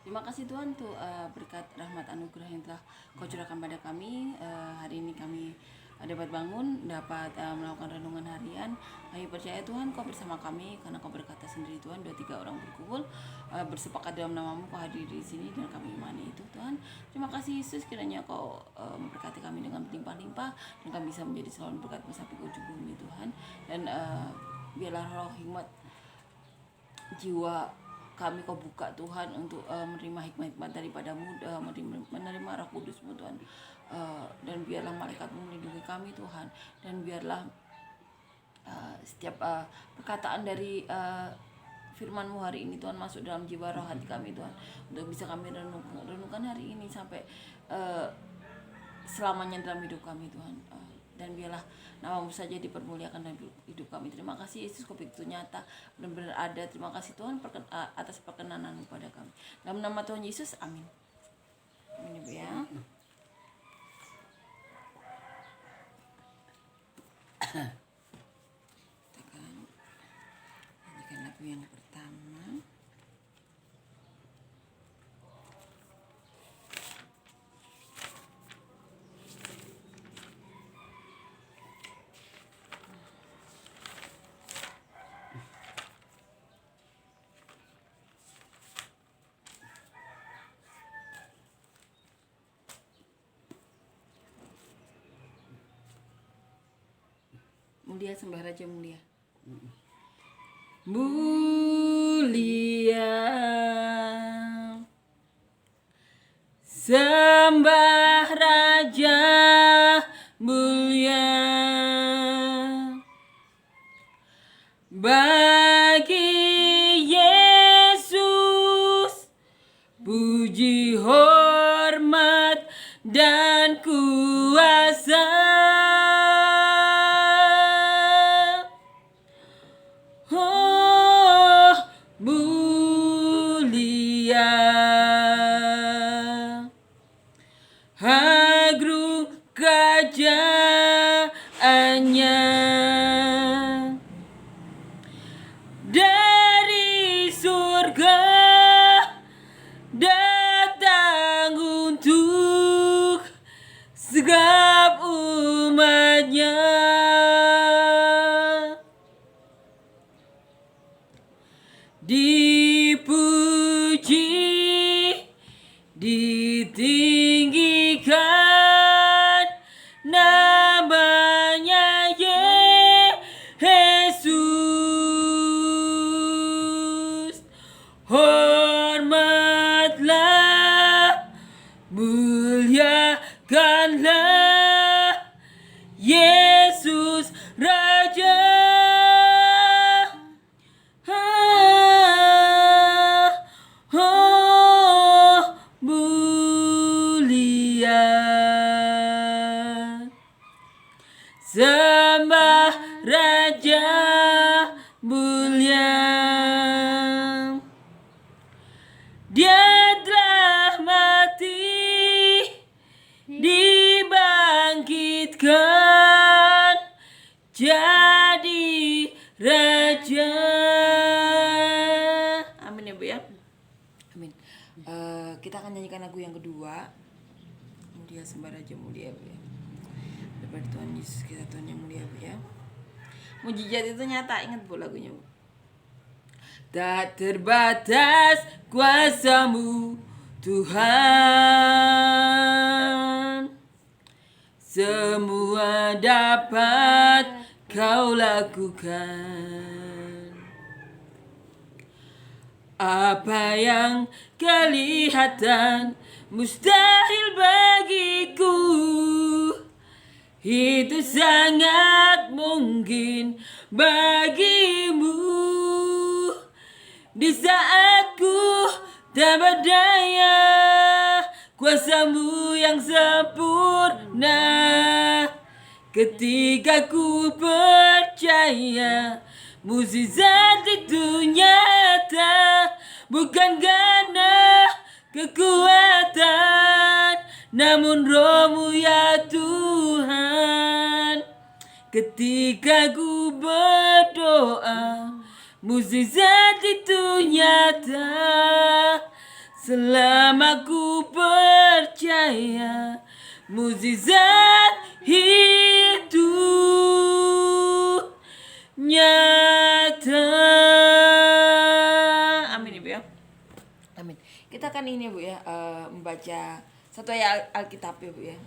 Terima kasih Tuhan untuk berkat rahmat anugerah yang telah Kau curahkan pada kami. Hari ini kami dapat bangun, dapat melakukan renungan harian. Kami percaya Tuhan Kau bersama kami, karena Kau berkata sendiri Tuhan, 2-3 orang berkumpul bersepakat dalam namamu, Kau hadir di sini dan kami imani itu Tuhan. Terima kasih Yesus, kiranya Kau memberkati kami dengan berlimpah-limpah dan kami bisa menjadi selalu berkat sampai ke ujung bumi Tuhan. Dan biarlah roh hikmat jiwa kami Kau buka Tuhan untuk menerima hikmat-hikmat daripadamu, menerima Roh Kudus-Mu Tuhan. Dan biarlah malaikat-Mu melindungi kami Tuhan, dan biarlah setiap perkataan dari firman-Mu hari ini Tuhan masuk dalam jiwa roh hati kami Tuhan, untuk bisa kami renungkan hari ini sampai selamanya dalam hidup kami Tuhan. Dan biarlah namamu saja dipermuliakan dalam hidup kami. Terima kasih Yesus, Kau begitu nyata, benar-benar ada. Terima kasih Tuhan atas perkenanan-Mu pada kami. Dalam nama Tuhan Yesus, amin. Amin Ibu ya. Kita akan nyanyikan lagu yang pertama. Mulia, sembah Raja mulia. Mulia, sembah Raja mulia, bagi Yesus puji, hormat dan kuasa. Agung kerajaannya, dari surga datang untuk segala umatnya. Dipuji, ditinggikan namanya Yesus. Hormatlah, muliakanlah Yesus Raja. Sembah Raja mulia, Dia telah mati, dibangkitkan jadi Raja. Amin ya Bu ya. Amin. Kita akan nyanyikan lagu yang kedua, Mulia Sembah Raja mulia Bu ya. Daripada Tuhan Yesus kita, Tuhan yang mulia Bu ya. Mujizat itu nyata, ingat Bu lagunya Bu. Tak terbatas kuasa-Mu Tuhan, semua dapat Kau lakukan. Apa yang kelihatan mustahil bagiku, itu sangat mungkin bagimu. Di saat ku tak berdaya, kuasa-Mu yang sempurna. Ketika ku percaya, mukjizat itu nyata, bukan karena kekuatan, namun Roh-Mu ya Tuhan. Ketika ku berdoa, mukjizat itu nyata. selama ku percaya mukjizat itu nyata. Amin Ibu ya. Amin. Kita akan ini Bu ya, membaca satu ayat Alkitab ya Bu ya.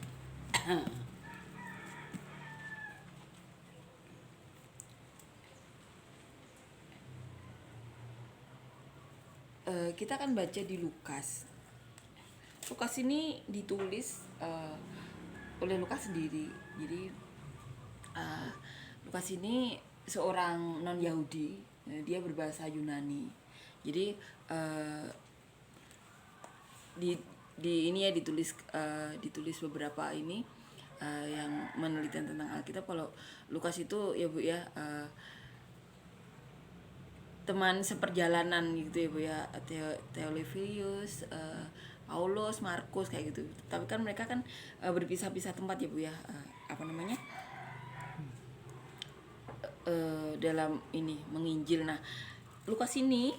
Kita akan baca di Lukas. Lukas ini ditulis oleh Lukas sendiri. Jadi Lukas ini seorang non Yahudi, dia berbahasa Yunani. Jadi di ini ya ditulis beberapa ini yang meneliti tentang Alkitab. Kalau Lukas itu ya Bu ya, teman seperjalanan gitu ya Bu ya, Theophilus, Paulus, Markus kayak gitu. Tapi kan mereka kan berpisah-pisah tempat ya Bu ya, dalam ini menginjil. Nah, Lukas ini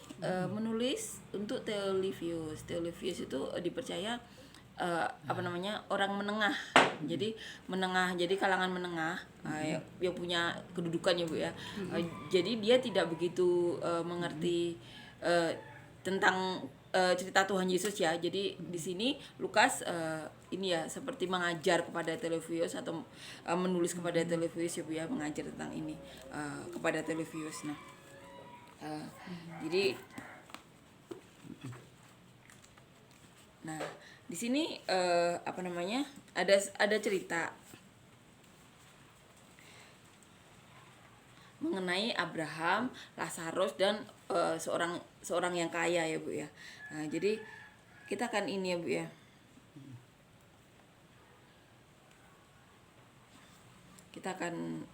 menulis untuk Theophilus. Theophilus itu dipercaya orang menengah. Jadi menengah, jadi kalangan menengah yang punya kedudukan ya Bu ya. Jadi dia tidak begitu mengerti tentang cerita Tuhan Yesus ya. Jadi di sini Lukas ini ya seperti mengajar kepada Theophilus atau menulis kepada Theophilus ya Bu ya, mengajar tentang ini kepada Theophilus. Jadi di sini ada cerita mengenai Abraham, Lazarus dan seorang yang kaya ya Bu ya. Jadi kita akan ini ya Bu ya. Kita akan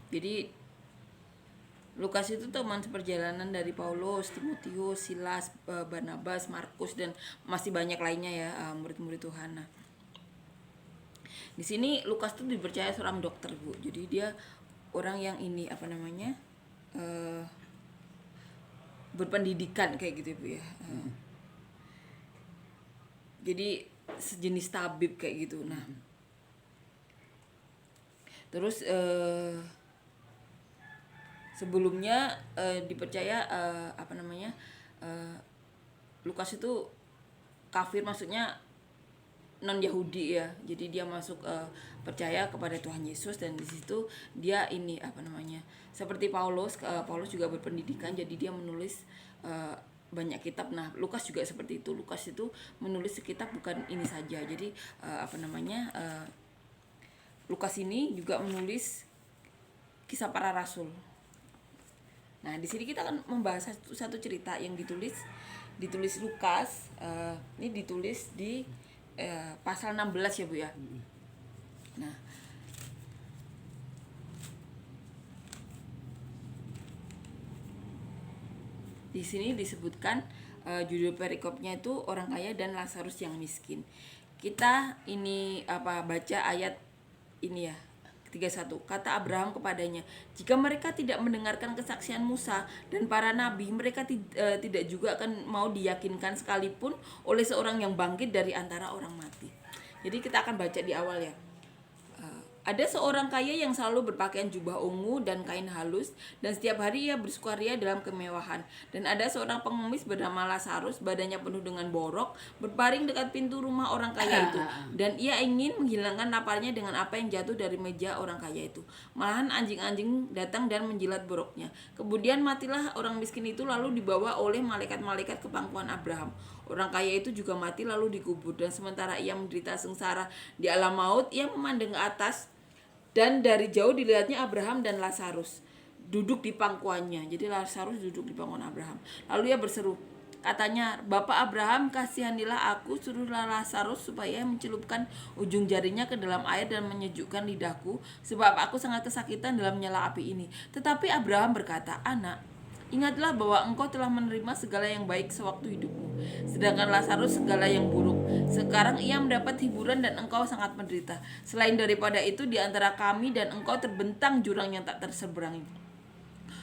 jadi Lukas itu teman seperjalanan dari Paulus, Timotius, Silas, Barnabas, Markus dan masih banyak lainnya ya, murid-murid Tuhan. Nah, di sini Lukas tuh dipercaya seorang dokter Bu. Jadi dia orang yang ini berpendidikan kayak gitu Bu ya. Jadi sejenis tabib kayak gitu. Nah, terus sebelumnya dipercaya Lukas itu kafir, maksudnya non Yahudi ya. Jadi dia masuk percaya kepada Tuhan Yesus, dan di situ dia ini seperti Paulus juga berpendidikan, jadi dia menulis banyak kitab. Nah, Lukas juga seperti itu. Lukas itu menulis kitab bukan ini saja. Jadi Lukas ini juga menulis kisah para rasul. Nah, di sini kita akan membahas satu cerita yang ditulis Lukas. Ini ditulis di pasal 16 ya Bu ya. Nah, di sini disebutkan judul perikopnya itu orang kaya dan Lazarus yang miskin. Kita ini baca ayat ini ya, 31. Kata Abraham kepadanya, jika mereka tidak mendengarkan kesaksian Musa dan para nabi, mereka tidak juga akan mau diyakinkan sekalipun oleh seorang yang bangkit dari antara orang mati. Jadi kita akan baca di awal ya. Ada seorang kaya yang selalu berpakaian jubah ungu dan kain halus, dan setiap hari ia bersukaria dalam kemewahan. Dan ada seorang pengemis bernama Lazarus, badannya penuh dengan borok, berbaring dekat pintu rumah orang kaya itu. Dan ia ingin menghilangkan laparnya dengan apa yang jatuh dari meja orang kaya itu. Malahan anjing-anjing datang dan menjilat boroknya. Kemudian matilah orang miskin itu, lalu dibawa oleh malaikat-malaikat ke pangkuan Abraham. Orang kaya itu juga mati lalu dikubur. Dan sementara ia menderita sengsara di alam maut, ia memandang ke atas, dan dari jauh dilihatnya Abraham dan Lazarus duduk di pangkuannya. Jadi Lazarus duduk di pangkuan Abraham. Lalu ia berseru, katanya, Bapak Abraham, kasihanilah aku, suruhlah Lazarus supaya mencelupkan ujung jarinya ke dalam air dan menyejukkan lidahku, sebab aku sangat kesakitan dalam nyala api ini. Tetapi Abraham berkata, anak, Ingatlah bahwa engkau telah menerima segala yang baik sewaktu hidupmu, sedangkan Lazarus segala yang buruk. Sekarang ia mendapat hiburan dan engkau sangat menderita. Selain daripada itu, di antara kami dan engkau terbentang jurang yang tak terseberangi,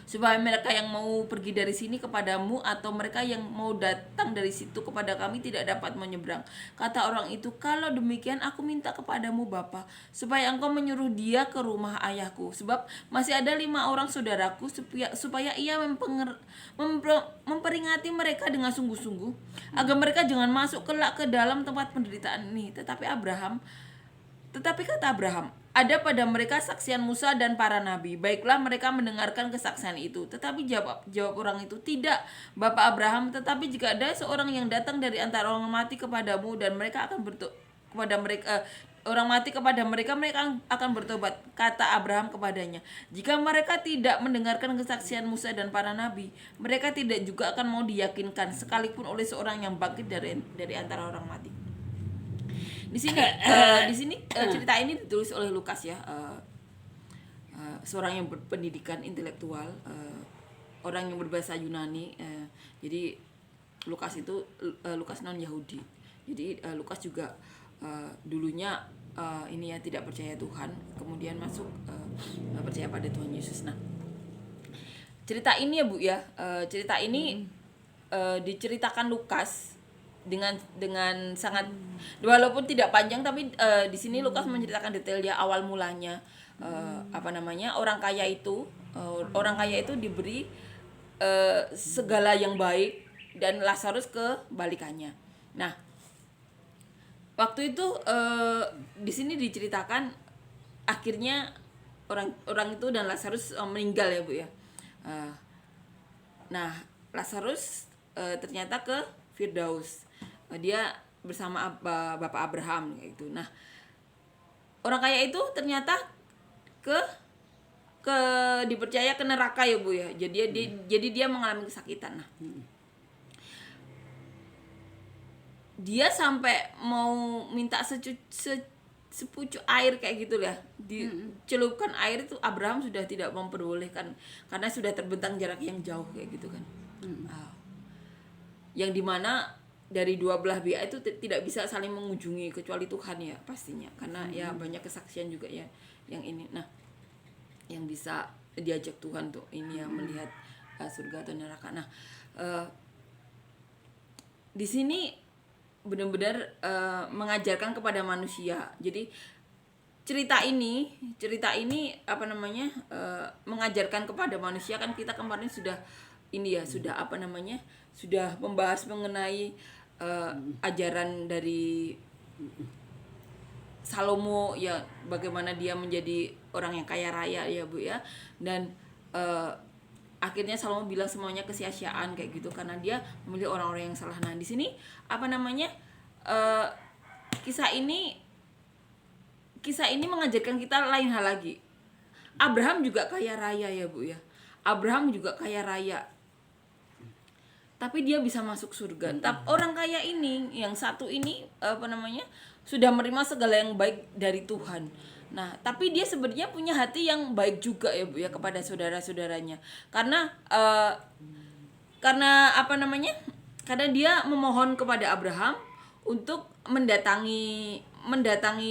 supaya mereka yang mau pergi dari sini kepadamu atau mereka yang mau datang dari situ kepada kami tidak dapat menyeberang. Kata orang itu, kalau demikian aku minta kepadamu Bapa, supaya engkau menyuruh dia ke rumah ayahku, sebab masih ada 5 orang saudaraku, supaya ia memperingati mereka dengan sungguh-sungguh, agar mereka jangan masuk kelak ke dalam tempat penderitaan ini. Tetapi kata Abraham, ada pada mereka saksian Musa dan para nabi. Baiklah mereka mendengarkan kesaksian itu. Tetapi jawab orang itu, tidak, Bapak Abraham, tetapi jika ada seorang yang datang dari antara orang mati kepadamu dan mereka akan orang mati kepada mereka akan bertobat. Kata Abraham kepadanya, jika mereka tidak mendengarkan kesaksian Musa dan para nabi, mereka tidak juga akan mau diyakinkan sekalipun oleh seorang yang bangkit dari antara orang mati. Di sini cerita ini ditulis oleh Lukas ya, seorang yang berpendidikan intelektual, orang yang berbahasa Yunani. Jadi Lukas non Yahudi. Jadi Lukas juga dulunya ini ya tidak percaya Tuhan, kemudian masuk percaya pada Tuhan Yesus. Nah, cerita ini ya Bu ya, cerita ini diceritakan Lukas dengan sangat, walaupun tidak panjang, tapi di sini Lukas menceritakan detail dia awal mulanya. Orang kaya itu diberi segala yang baik dan Lazarus kebalikannya. Nah, waktu itu di sini diceritakan akhirnya orang itu dan Lazarus meninggal ya Bu ya. Nah, Lazarus ternyata ke Firdaus. Dia bersama Bapak Abraham gitu. Nah, orang kaya itu ternyata dipercaya ke neraka ya Bu ya. Jadi dia mengalami kesakitan. Nah, dia sampai mau minta sepucuk air kayak gitu ya, dicelupkan air itu Abraham sudah tidak memperbolehkan karena sudah terbentang jarak yang jauh kayak gitu kan. Yang dimana dari dua belah pihak itu tidak bisa saling mengunjungi kecuali Tuhan ya pastinya, karena ya banyak kesaksian juga ya yang ini. Nah, yang bisa diajak Tuhan tuh ini ya melihat surga atau neraka. Nah, di sini benar-benar mengajarkan kepada manusia. Jadi cerita ini mengajarkan kepada manusia kan. Kita kemarin sudah sudah membahas mengenai ajaran dari Salomo ya, bagaimana dia menjadi orang yang kaya raya ya Bu ya, dan akhirnya Salomo bilang semuanya kesia-siaan kayak gitu karena dia memilih orang-orang yang salah. Nah, di sini kisah ini mengajarkan kita lain hal lagi. Abraham juga kaya raya ya Bu ya. Abraham juga kaya raya, tapi dia bisa masuk surga. Tapi orang kaya ini, yang satu ini sudah menerima segala yang baik dari Tuhan. Nah, tapi dia sebenarnya punya hati yang baik juga ya Bu ya kepada saudara-saudaranya. Karena karena dia memohon kepada Abraham untuk mendatangi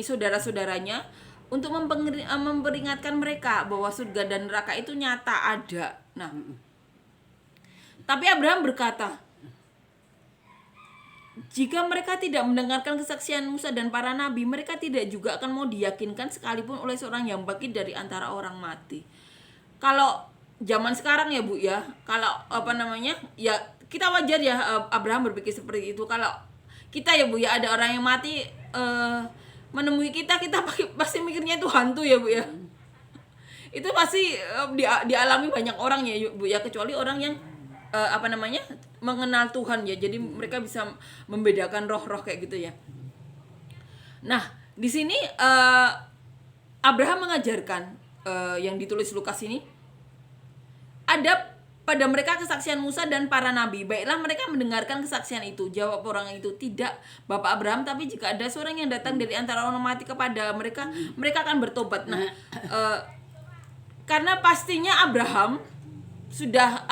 saudara-saudaranya untuk memperingatkan mereka bahwa surga dan neraka itu nyata ada. Nah, tapi Abraham berkata, jika mereka tidak mendengarkan kesaksian Musa dan para nabi, mereka tidak juga akan mau diyakinkan sekalipun oleh seorang yang bangkit dari antara orang mati. Kalau zaman sekarang ya Bu ya, kalau ya kita wajar ya Abraham berpikir seperti itu. Kalau kita ya Bu ya, ada orang yang mati menemui kita pasti mikirnya itu hantu ya Bu ya. Itu pasti dialami banyak orang ya Bu ya, kecuali orang yang mengenal Tuhan ya. Jadi mereka bisa membedakan roh-roh kayak gitu ya. Nah, di sini Abraham mengajarkan yang ditulis Lukas ini, ada pada mereka kesaksian Musa dan para nabi. Baiklah mereka mendengarkan kesaksian itu. Jawab orang itu, tidak Bapak Abraham, tapi jika ada seorang yang datang dari antara orang mati kepada mereka akan bertobat. Nah, karena pastinya Abraham sudah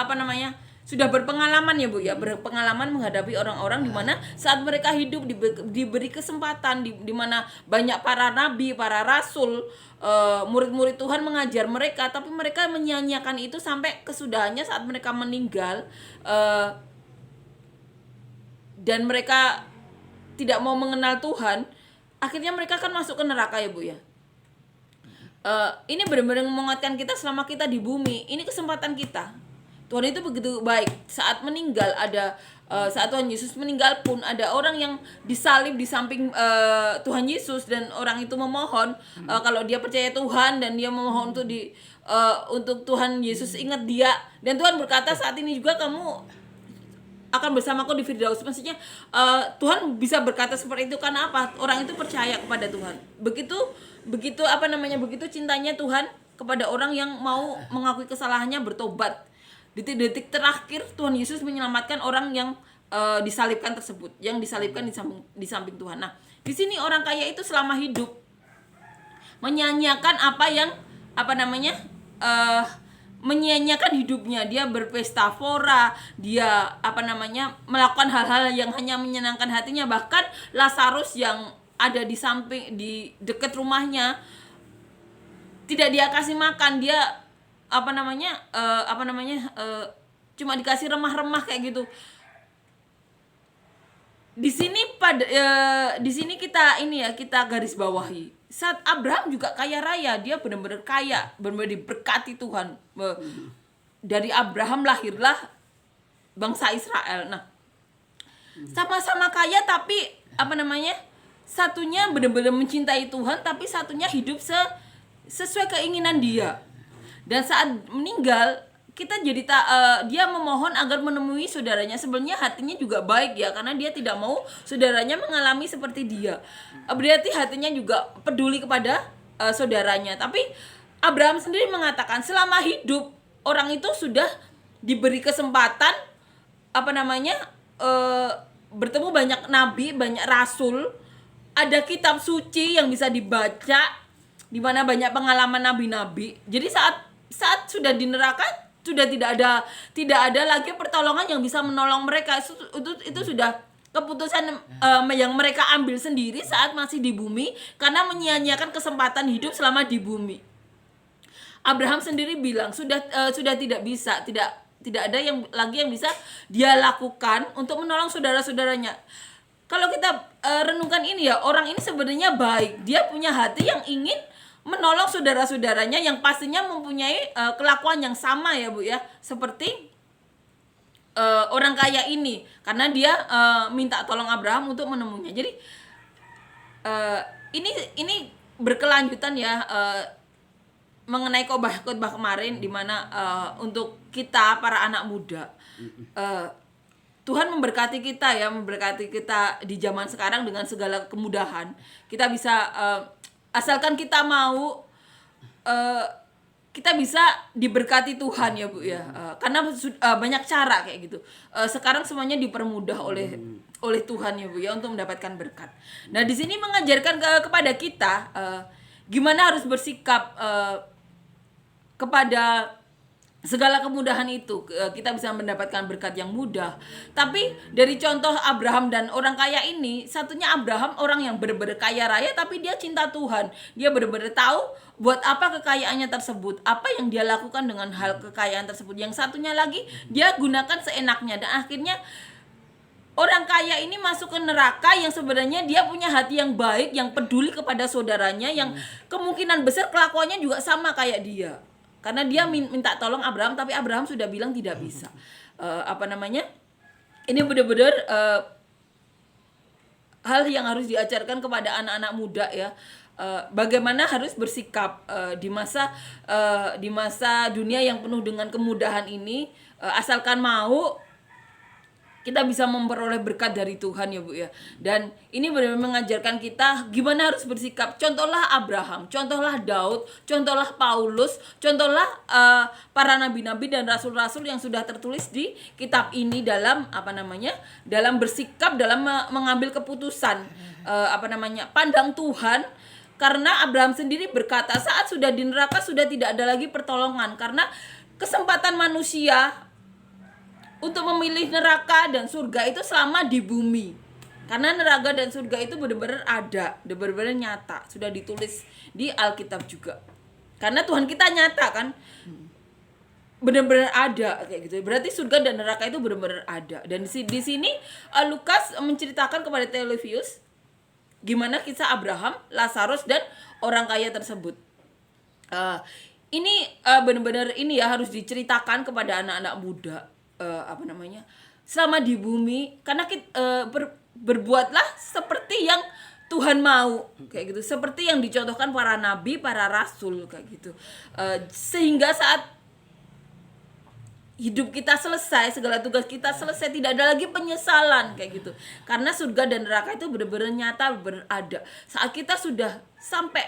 sudah berpengalaman ya Bu ya, berpengalaman menghadapi orang-orang di mana saat mereka hidup diberi kesempatan, di mana banyak para nabi, para rasul, murid-murid Tuhan mengajar mereka, tapi mereka menyanyiakan itu sampai kesudahannya saat mereka meninggal, dan mereka tidak mau mengenal Tuhan, akhirnya mereka akan masuk ke neraka ya Bu ya. Ini benar-benar menguatkan kita selama kita di bumi. Ini kesempatan kita. Tuhan itu begitu baik. Saat meninggal saat Tuhan Yesus meninggal pun ada orang yang disalib di samping Tuhan Yesus, dan orang itu memohon kalau dia percaya Tuhan dan dia memohon untuk Tuhan Yesus ingat dia, dan Tuhan berkata saat ini juga kamu akan bersamaku di Firdaus. Maksudnya Tuhan bisa berkata seperti itu karena apa? Orang itu percaya kepada Tuhan. Begitu cintanya Tuhan kepada orang yang mau mengakui kesalahannya, bertobat. Detik-detik terakhir Tuhan Yesus menyelamatkan orang yang disalibkan tersebut, yang disalibkan di samping Tuhan. Nah, di sini orang kaya itu selama hidup menyanyiakan menyanyiakan hidupnya. Dia berpesta fora, dia melakukan hal-hal yang hanya menyenangkan hatinya. Bahkan Lazarus yang ada di dekat rumahnya tidak dia kasih makan, dia cuma dikasih remah-remah kayak gitu. Di sini kita garis bawahi. Saat Abraham juga kaya raya, dia benar-benar kaya, benar-benar diberkati Tuhan. Dari Abraham lahirlah bangsa Israel. Nah, sama-sama kaya, tapi satunya benar-benar mencintai Tuhan, tapi satunya hidup sesuai keinginan dia. Dan saat meninggal, dia memohon agar menemui saudaranya. Sebenarnya hatinya juga baik ya, karena dia tidak mau saudaranya mengalami seperti dia. Berarti hatinya juga peduli kepada saudaranya. Tapi Abraham sendiri mengatakan selama hidup orang itu sudah diberi kesempatan bertemu banyak nabi, banyak rasul, ada kitab suci yang bisa dibaca, di mana banyak pengalaman nabi-nabi. Jadi saat sudah di neraka, sudah tidak ada lagi pertolongan yang bisa menolong mereka. Itu sudah keputusan yang mereka ambil sendiri saat masih di bumi, karena menyia-nyiakan kesempatan hidup selama di bumi. Abraham sendiri bilang sudah tidak bisa, tidak ada lagi yang bisa dia lakukan untuk menolong saudara-saudaranya. Kalau kita renungkan ini ya, orang ini sebenarnya baik. Dia punya hati yang ingin menolong saudara-saudaranya yang pastinya mempunyai kelakuan yang sama ya Bu ya, seperti orang kaya ini, karena dia minta tolong Abraham untuk menemuinya. Jadi ini berkelanjutan ya, mengenai khotbah kemarin, di mana untuk kita para anak muda, Tuhan memberkati kita di zaman sekarang dengan segala kemudahan. Kita bisa asalkan kita mau, kita bisa diberkati Tuhan ya Bu ya, karena banyak cara kayak gitu. Sekarang semuanya dipermudah oleh Tuhan ya Bu ya, untuk mendapatkan berkat. Nah, di sini mengajarkan kepada kita gimana harus bersikap kepada segala kemudahan itu. Kita bisa mendapatkan berkat yang mudah. Tapi dari contoh Abraham dan orang kaya ini, satunya Abraham orang yang benar-benar kaya raya, tapi dia cinta Tuhan. Dia benar-benar tahu buat apa kekayaannya tersebut, apa yang dia lakukan dengan hal kekayaan tersebut. Yang satunya lagi dia gunakan seenaknya, dan akhirnya orang kaya ini masuk ke neraka, yang sebenarnya dia punya hati yang baik, yang peduli kepada saudaranya, yang kemungkinan besar kelakuannya juga sama kayak dia. Karena dia minta tolong Abraham, tapi Abraham sudah bilang tidak bisa. Ini benar-benar hal yang harus diajarkan kepada anak-anak muda ya. Bagaimana harus bersikap di masa dunia yang penuh dengan kemudahan ini. Asalkan mau, kita bisa memperoleh berkat dari Tuhan ya Bu ya. Dan ini benar-benar mengajarkan kita gimana harus bersikap. Contohlah Abraham, contohlah Daud, contohlah Paulus, contohlah para nabi-nabi dan rasul-rasul yang sudah tertulis di kitab ini dalam dalam bersikap, dalam mengambil keputusan, pandang Tuhan. Karena Abraham sendiri berkata saat sudah di neraka sudah tidak ada lagi pertolongan, karena kesempatan manusia untuk memilih neraka dan surga itu selama di bumi. Karena neraka dan surga itu benar-benar ada, benar-benar nyata, sudah ditulis di Alkitab juga. Karena Tuhan kita nyata kan, benar-benar ada kayak gitu. Berarti surga dan neraka itu benar-benar ada. Dan di sini Lukas menceritakan kepada Theophilus gimana kisah Abraham, Lazarus dan orang kaya tersebut. Ini benar-benar ini ya harus diceritakan kepada anak-anak muda. Selama di bumi, karena kita berbuatlah seperti yang Tuhan mau kayak gitu, seperti yang dicontohkan para nabi, para rasul kayak gitu, sehingga saat hidup kita selesai, segala tugas kita selesai, tidak ada lagi penyesalan kayak gitu, karena surga dan neraka itu benar-benar nyata, berada. Saat kita sudah sampai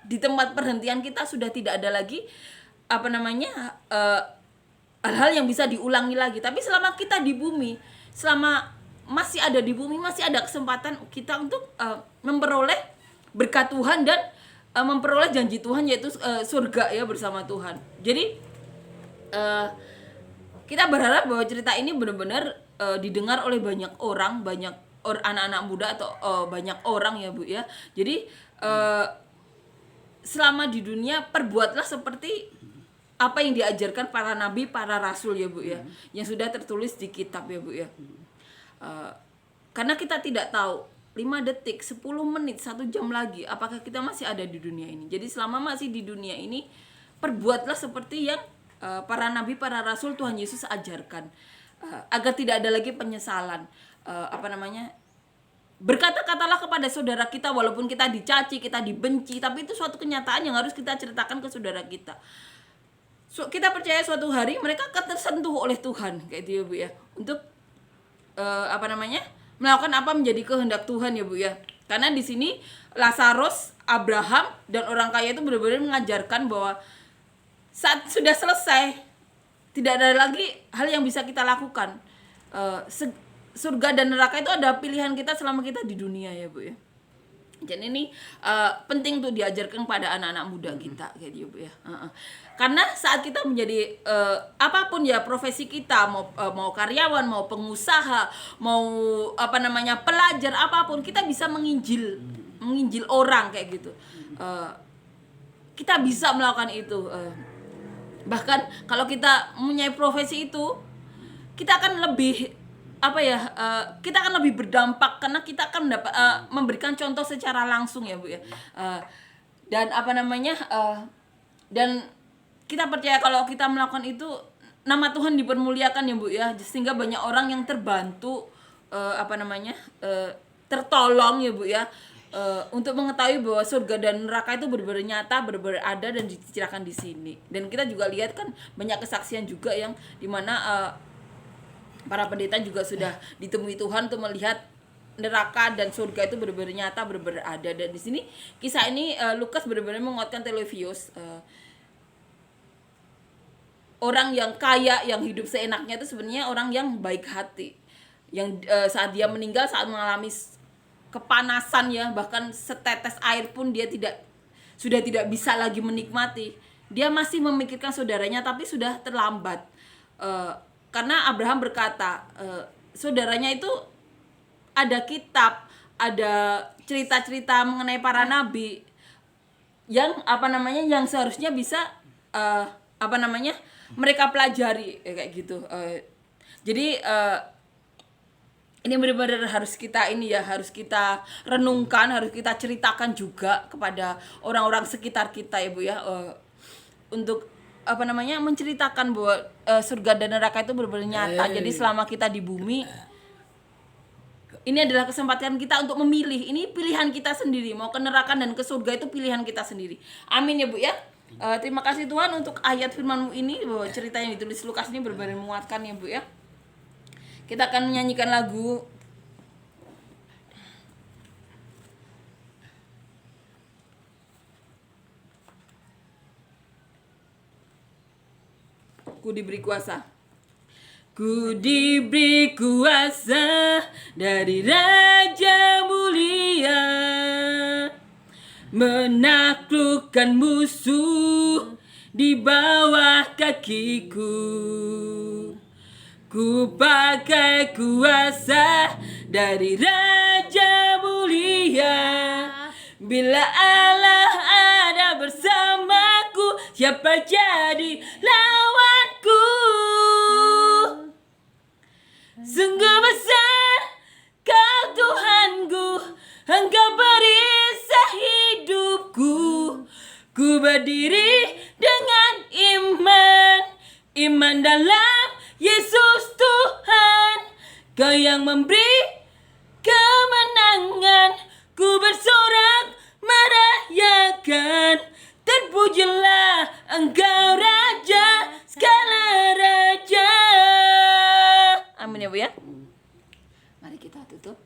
di tempat perhentian kita, sudah tidak ada lagi hal-hal yang bisa diulangi lagi. Tapi selama kita di bumi, selama masih ada di bumi, masih ada kesempatan kita untuk memperoleh berkat Tuhan dan memperoleh janji Tuhan, yaitu surga ya bersama Tuhan. Jadi kita berharap bahwa cerita ini benar-benar didengar oleh banyak orang, anak-anak muda atau banyak orang ya Bu ya. Jadi selama di dunia perbuatlah seperti apa yang diajarkan para nabi, para rasul ya Bu ya, yang sudah tertulis di kitab ya Bu ya. Karena kita tidak tahu 5 detik, 10 menit, 1 jam lagi apakah kita masih ada di dunia ini. Jadi selama masih di dunia ini, perbuatlah seperti yang para nabi, para rasul Tuhan Yesus ajarkan, agar tidak ada lagi penyesalan. Berkata-katalah kepada saudara kita walaupun kita dicaci, kita dibenci, tapi itu suatu kenyataan yang harus kita ceritakan ke saudara kita. Kita percaya suatu hari mereka akan tersentuh oleh Tuhan kayak itu ya Bu ya, untuk melakukan apa menjadi kehendak Tuhan ya Bu ya. Karena di sini Lazarus, Abraham dan orang kaya itu benar-benar mengajarkan bahwa saat sudah selesai tidak ada lagi hal yang bisa kita lakukan. Surga dan neraka itu ada pilihan kita selama kita di dunia ya Bu ya. Jadi ini penting tuh diajarkan pada anak-anak muda kita kayak gitu Bu ya. Karena saat kita menjadi apapun ya profesi kita, mau karyawan, mau pengusaha, mau pelajar, apapun kita bisa menginjil orang kayak gitu. Kita bisa melakukan itu. Bahkan kalau kita mempunyai profesi itu, kita akan lebih kita akan lebih berdampak karena kita akan memberikan contoh secara langsung ya Bu ya. Dan kita percaya kalau kita melakukan itu, nama Tuhan dipermuliakan ya Bu ya, sehingga banyak orang yang terbantu tertolong ya Bu ya, untuk mengetahui bahwa surga dan neraka itu benar-benar nyata, benar-benar ada dan diceritakan di sini. Dan kita juga lihat kan banyak kesaksian juga yang dimana para pendeta juga sudah ditemui Tuhan untuk melihat neraka dan surga itu benar-benar nyata, benar-benar ada. Dan di sini kisah ini Lukas benar-benar menguatkan Theophilus, orang yang kaya, yang hidup seenaknya itu sebenarnya orang yang baik hati, yang saat dia meninggal, saat mengalami kepanasan ya, bahkan setetes air pun dia sudah tidak bisa lagi menikmati. Dia masih memikirkan saudaranya, tapi sudah terlambat. Karena Abraham berkata, saudaranya itu ada kitab, ada cerita-cerita mengenai para nabi yang yang seharusnya bisa mereka pelajari kayak gitu. Jadi ini benar-benar harus kita renungkan, harus kita ceritakan juga kepada orang-orang sekitar kita ya Bu ya, untuk menceritakan bahwa surga dan neraka itu benar-benar nyata. Jadi selama kita di bumi, ini adalah kesempatan kita untuk memilih. Ini pilihan kita sendiri, mau ke neraka dan ke surga itu pilihan kita sendiri. Amin ya Bu ya. Terima kasih Tuhan untuk ayat firman-Mu ini, bahwa cerita yang ditulis Lukas ini benar-benar menguatkan ya Bu ya. Kita akan menyanyikan lagu Ku diberi kuasa. Ku diberi kuasa dari Raja mulia, menaklukkan musuh di bawah kakiku. Ku pakai kuasa dari Raja mulia. Bila Allah ada bersamaku, siapa jadi lawanku? Sungguh besar Kau Tuhanku, Engkau perisai hidupku. Ku berdiri dengan iman dalam Yesus Tuhan. Kau yang memberi kemenangan, ku bersorak merayakan. Terpujilah Engkau Raja segala raja. Amin ya Bu ya. Mari kita tutup.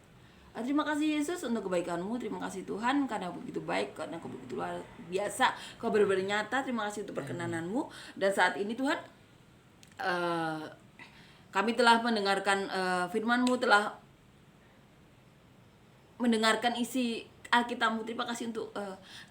Terima kasih Yesus untuk kebaikan-Mu. Terima kasih Tuhan karena begitu baik, karena Kau begitu luar biasa. Kau benar-benar nyata. Terima kasih untuk perkenanan-Mu. Dan saat ini Tuhan, kami telah mendengarkan firman-Mu, telah mendengarkan isi Alkitab-Mu. Terima kasih untuk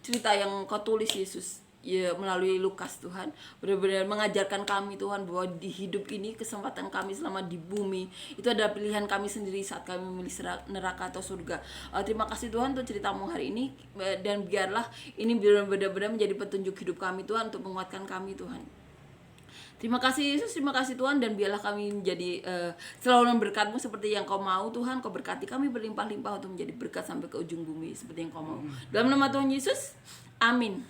cerita yang Kau tulis Yesus, ya, melalui Lukas Tuhan. Benar-benar mengajarkan kami Tuhan bahwa di hidup ini, kesempatan kami selama di bumi itu adalah pilihan kami sendiri saat kami memilih neraka atau surga. Terima kasih Tuhan untuk cerita-Mu hari ini, dan biarlah ini benar-benar menjadi petunjuk hidup kami Tuhan, untuk menguatkan kami Tuhan. Terima kasih Yesus, terima kasih Tuhan, dan biarlah kami menjadi selalu berkat-Mu seperti yang Kau mau Tuhan. Kau berkati kami berlimpah-limpah untuk menjadi berkat sampai ke ujung bumi seperti yang Kau mau. Dalam nama Tuhan Yesus, amin.